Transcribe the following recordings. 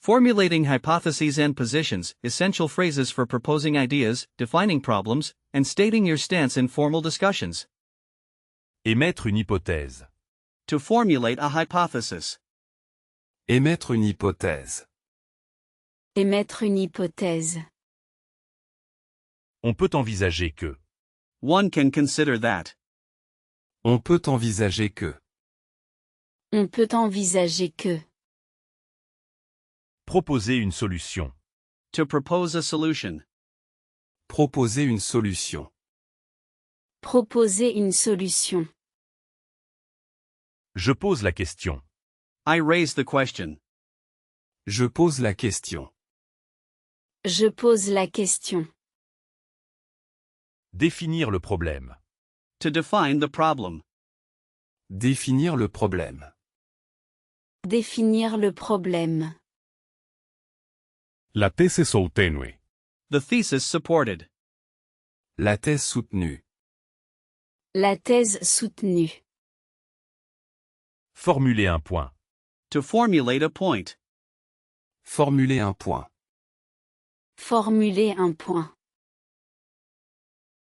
Formulating hypotheses and positions, essential phrases for proposing ideas, defining problems, and stating your stance in formal discussions. Émettre une hypothèse. To formulate a hypothesis. Émettre une hypothèse. Émettre une hypothèse. On peut envisager que. One can consider that. On peut envisager que. On peut envisager que. Proposer une solution. To propose a solution. Proposer une solution. Proposer une solution. Je pose la question. I raise the question. Je pose la question. Je pose la question. Définir le problème. To define the problem. Définir le problème. Définir le problème. La thèse soutenue. The thesis supported. La thèse soutenue. La thèse soutenue. Formuler un point. To formulate a point. Formuler un point. Formuler un point.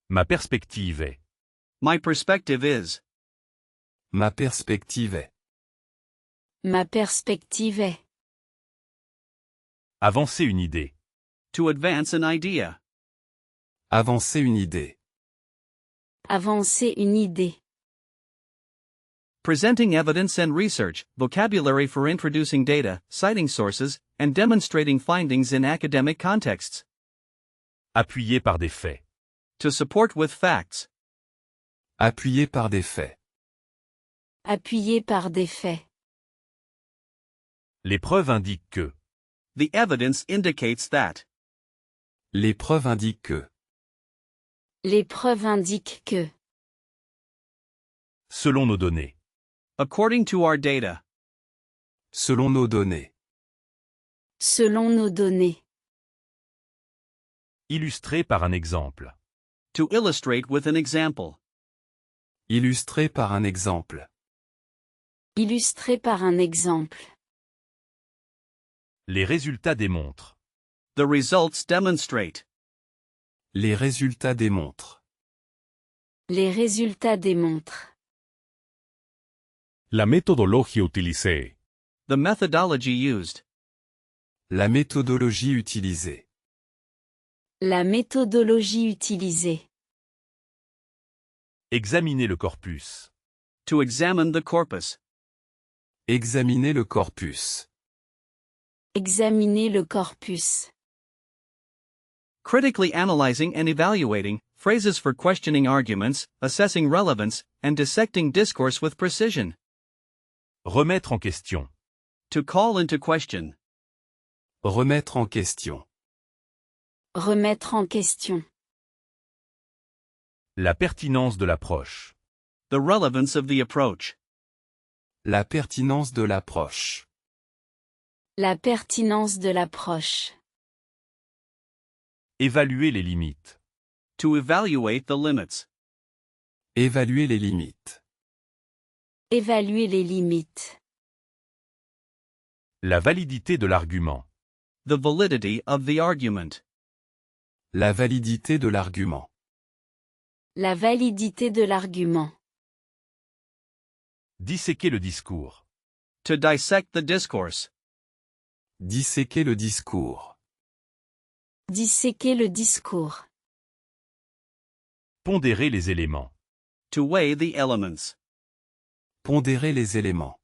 Ma perspective est. My perspective is. Ma perspective est. Ma perspective est. Avancer une idée. To advance an idea. Avancer une idée. Avancer une idée. Presenting evidence and research, vocabulary for introducing data, citing sources, and demonstrating findings in academic contexts. Appuyer par des faits. To support with facts. Appuyé par des faits. Appuyé par des faits. Les preuves indiquent que. The evidence indicates that. Les preuves indiquent que. Les preuves indiquent que. Selon nos données. According to our data. Selon nos données. Selon nos données. Illustrer par un exemple. To illustrate with an example. Illustré par un exemple. Illustré par un exemple. Les résultats démontrent. The results demonstrate. Les résultats démontrent. Les résultats démontrent. La méthodologie utilisée. The methodology used. La méthodologie utilisée. La méthodologie utilisée. Examiner le corpus. To examine the corpus. Examiner le corpus. Examiner le corpus. Critically analyzing and evaluating, phrases for questioning arguments, assessing relevance, and dissecting discourse with precision. Remettre en question. To call into question. Remettre en question. Remettre en question. La pertinence de l'approche. The relevance of the approach. La pertinence de l'approche. La pertinence de l'approche. Évaluer les limites. To evaluate the limits. Évaluer les limites. Évaluer les limites. La validité de l'argument. The validity of the argument. La validité de l'argument. La validité de l'argument. Disséquer le discours. To dissect the discourse. Disséquer le discours. Disséquer le discours. Pondérer les éléments. To weigh the elements. Pondérer les éléments.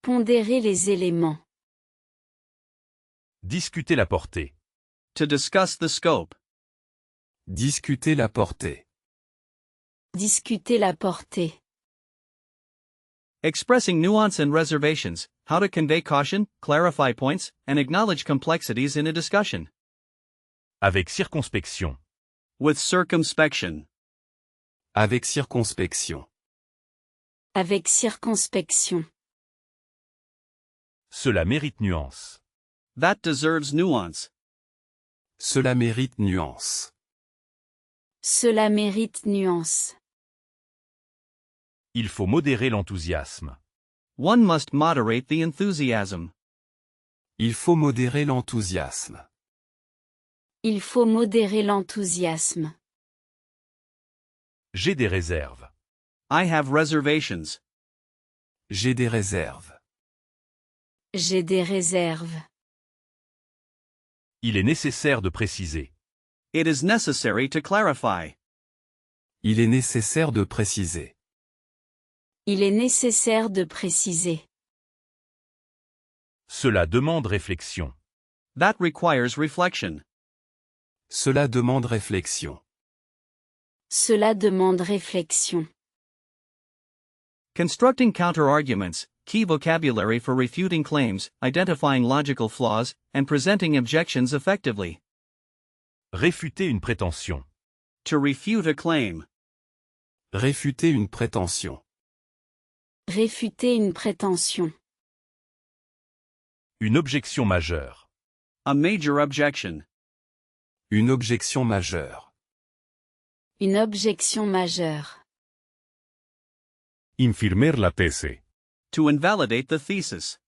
Pondérer les éléments. Discuter la portée. To discuss the scope. Discuter la portée. Discuter la portée. Expressing nuance and reservations, how to convey caution, clarify points, and acknowledge complexities in a discussion. Avec circonspection. With circumspection. Avec circonspection. Avec circonspection. Cela mérite nuance. That deserves nuance. Cela mérite nuance. Cela mérite nuance. Il faut modérer l'enthousiasme. One must moderate the enthusiasm. Il faut modérer l'enthousiasme. Il faut modérer l'enthousiasme. J'ai des réserves. I have reservations. J'ai des réserves. J'ai des réserves. Il est nécessaire de préciser. It is necessary to clarify. Il est nécessaire de préciser. Il est nécessaire de préciser. Cela demande réflexion. That requires reflection. Cela demande réflexion. Cela demande réflexion. Constructing counter-arguments, key vocabulary for refuting claims, identifying logical flaws, and presenting objections effectively. Réfuter une prétention. To refute a claim. Réfuter une prétention. Réfuter une prétention. Une objection majeure. A major objection. Une objection majeure. Une objection majeure. Infirmer la thèse. To invalidate the thesis.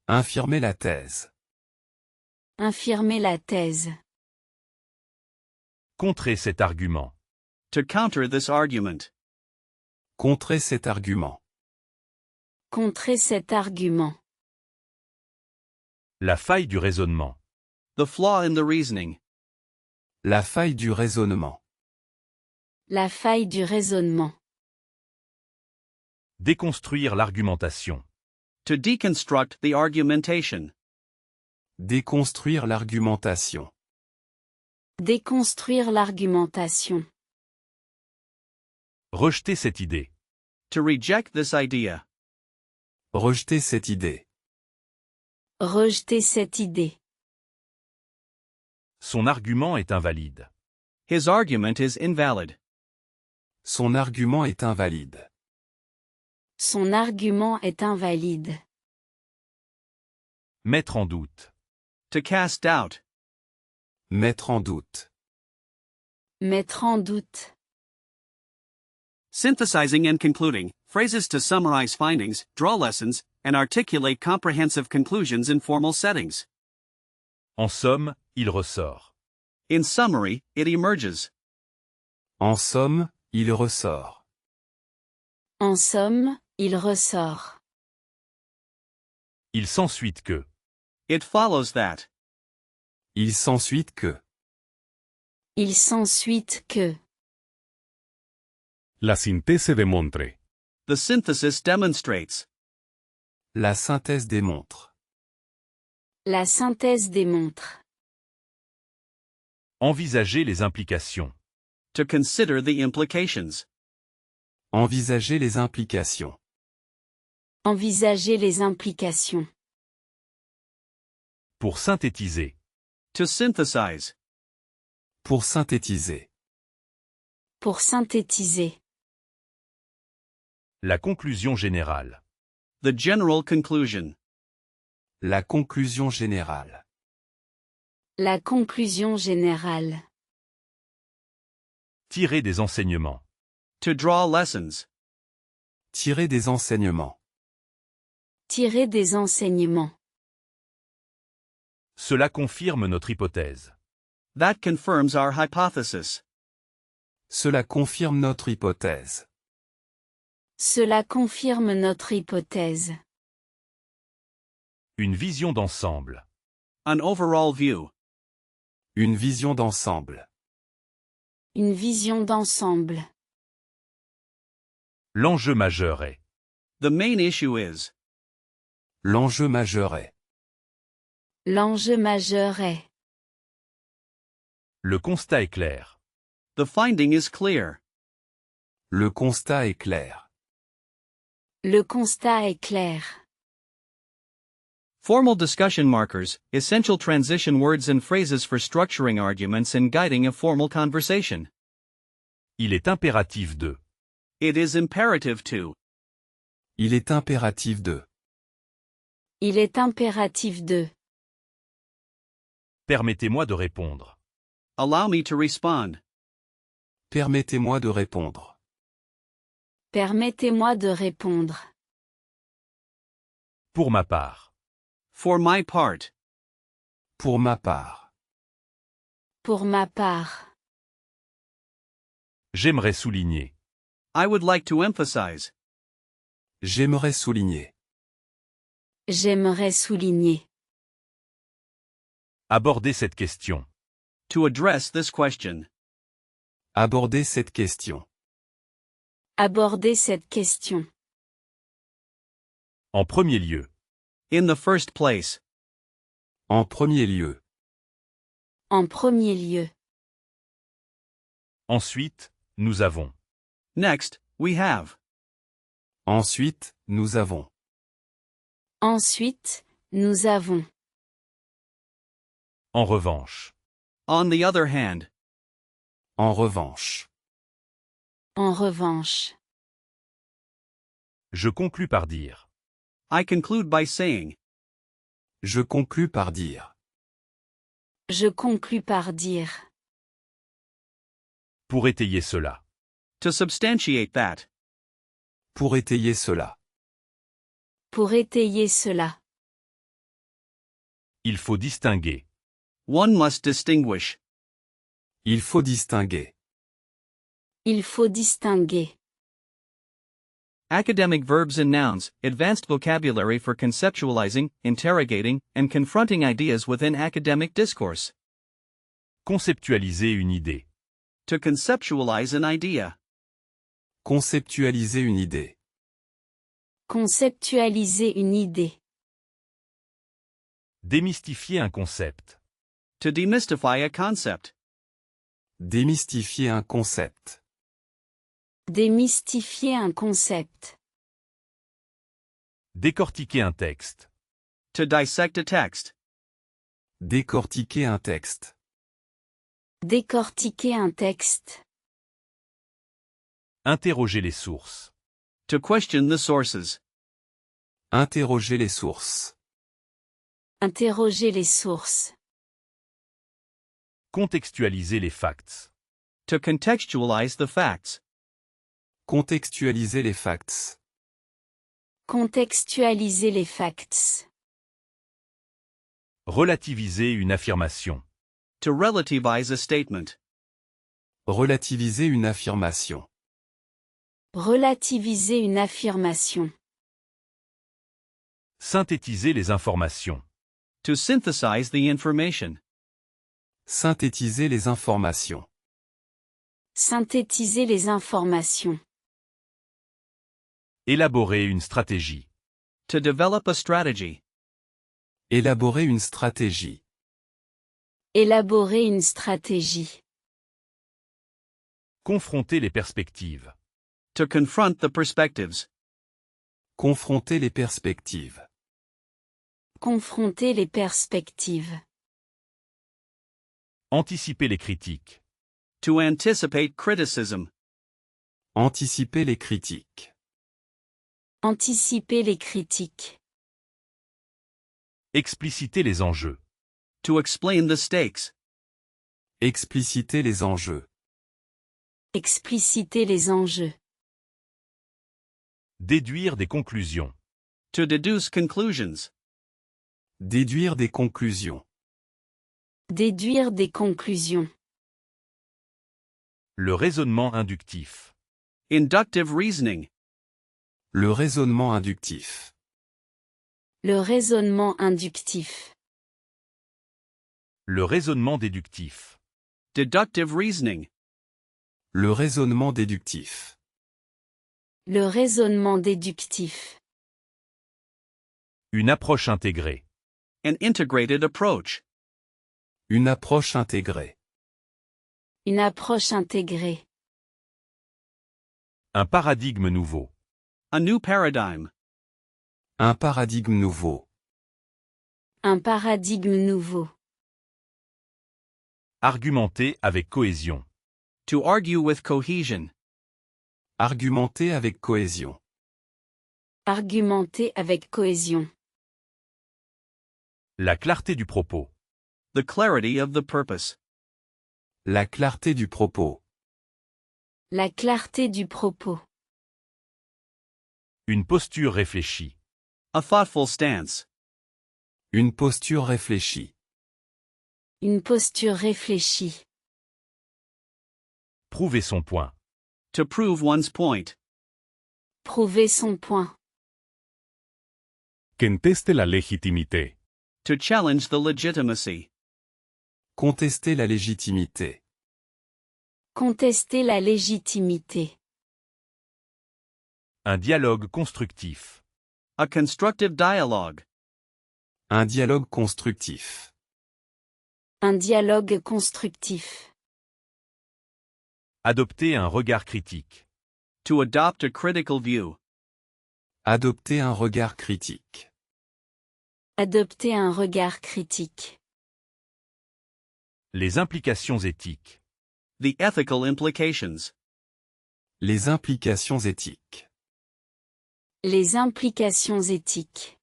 Infirmer la thèse. Infirmer la thèse. Contrer cet argument. To counter this argument. Contrer cet argument. Contrer cet argument. La faille du raisonnement. The flaw in the reasoning. La faille du raisonnement. La faille du raisonnement. Déconstruire l'argumentation. To deconstruct the argumentation. Déconstruire l'argumentation. Déconstruire l'argumentation. Rejeter cette idée. To reject this idea. Rejeter cette idée. Rejeter cette idée. Son argument est invalide. His argument is invalid. Son argument est invalide. Son argument est invalide. Mettre en doute. To cast doubt. Mettre en doute. Mettre en doute. Synthesizing and concluding, phrases to summarize findings, draw lessons, and articulate comprehensive conclusions in formal settings. En somme, il ressort. In summary, it emerges. En somme, il ressort. En somme, il ressort. Il s'ensuit que. It follows that. Il s'ensuit que. Il s'ensuit que. La synthèse démontre. The synthesis demonstrates. La synthèse démontre. La synthèse démontre. Envisager les implications. To consider the implications. Envisager les implications. Envisager les implications. Pour synthétiser. To synthesize. Pour synthétiser. Pour synthétiser. La conclusion générale. The general conclusion. La conclusion générale. La conclusion générale. Tirer des enseignements. To draw lessons. Tirer des enseignements. Tirer des enseignements. Cela confirme notre hypothèse. That confirms our hypothesis. Cela confirme notre hypothèse. Cela confirme notre hypothèse. Une vision d'ensemble. An overall view. Une vision d'ensemble. Une vision d'ensemble. L'enjeu majeur est. The main issue is. L'enjeu majeur est. L'enjeu majeur est. Le constat est clair. The finding is clear. Le constat est clair. Le constat est clair. Formal discussion markers, essential transition words and phrases for structuring arguments and guiding a formal conversation. Il est impératif de. It is imperative to. Il est impératif de. Il est impératif de. Permettez-moi de répondre. Allow me to respond. Permettez-moi de répondre. Permettez-moi de répondre. Pour ma part. For my part. Pour ma part. Pour ma part. J'aimerais souligner. I would like to emphasize. J'aimerais souligner. J'aimerais souligner. Aborder cette question. To address this question. Aborder cette question. Aborder cette question. En premier lieu. In the first place. En premier lieu. En premier lieu. Ensuite, nous avons. Next, we have. Ensuite, nous avons. Ensuite, nous avons. En revanche. On the other hand. En revanche. En revanche. Je conclus par dire. I conclude by saying. Je conclus par dire. Je conclus par dire. Pour étayer cela. To substantiate that. Pour étayer cela. Pour étayer cela. Il faut distinguer. One must distinguish. Il faut distinguer. Il faut distinguer. Academic verbs and nouns, advanced vocabulary for conceptualizing, interrogating, and confronting ideas within academic discourse. Conceptualiser une idée. To conceptualize an idea. Conceptualiser une idée. Conceptualiser une idée. Démystifier un concept. To demystify a concept. Démystifier un concept. Démystifier un concept. Décortiquer un texte. To dissect a text. Décortiquer un texte. Décortiquer un texte. Interroger les sources. To question the sources. Interroger les sources. Interroger les sources. Contextualiser les facts. To contextualize the facts. Contextualiser les facts. Contextualiser les facts. Relativiser une affirmation. To relativize a statement. Relativiser une affirmation. Relativiser une affirmation. Synthétiser les informations. To synthesize the information. Synthétiser les informations. Synthétiser les informations. Élaborer une stratégie. To develop a strategy. Élaborer une stratégie. Élaborer une stratégie. Confronter les perspectives. To confront the perspectives. Confronter les perspectives. Confronter les perspectives. Anticiper les critiques. To anticipate criticism. Anticiper les critiques. Anticiper les critiques. Expliciter les enjeux. To explain the stakes. Expliciter les enjeux. Expliciter les enjeux. Déduire des conclusions. To deduce conclusions. Déduire des conclusions. Déduire des conclusions. Le raisonnement inductif. Inductive reasoning. Le raisonnement inductif. Le raisonnement inductif. Le raisonnement déductif. Deductive reasoning. Le raisonnement déductif. Le raisonnement déductif. Une approche intégrée. An integrated approach. Une approche intégrée. Une approche intégrée. Un paradigme nouveau. A new paradigm. Un paradigme nouveau. Un paradigme nouveau. Argumenter avec cohésion. To argue with cohesion. Argumenter avec cohésion. Argumenter avec cohésion. La clarté du propos. The clarity of the purpose. La clarté du propos. La clarté du propos. Une posture réfléchie. A thoughtful stance. Une posture réfléchie. Une posture réfléchie. Prouver son point. To prove one's point. Prouver son point. Conteste la légitimité. To challenge the legitimacy. Contester la légitimité. Contester la légitimité. Un dialogue constructif. A constructive dialogue. Un dialogue constructif. Un dialogue constructif. Adopter un regard critique. To adopt a critical view. Adopter un regard critique. Adopter un regard critique. Les implications éthiques. The ethical implications. Les implications éthiques. Les implications éthiques.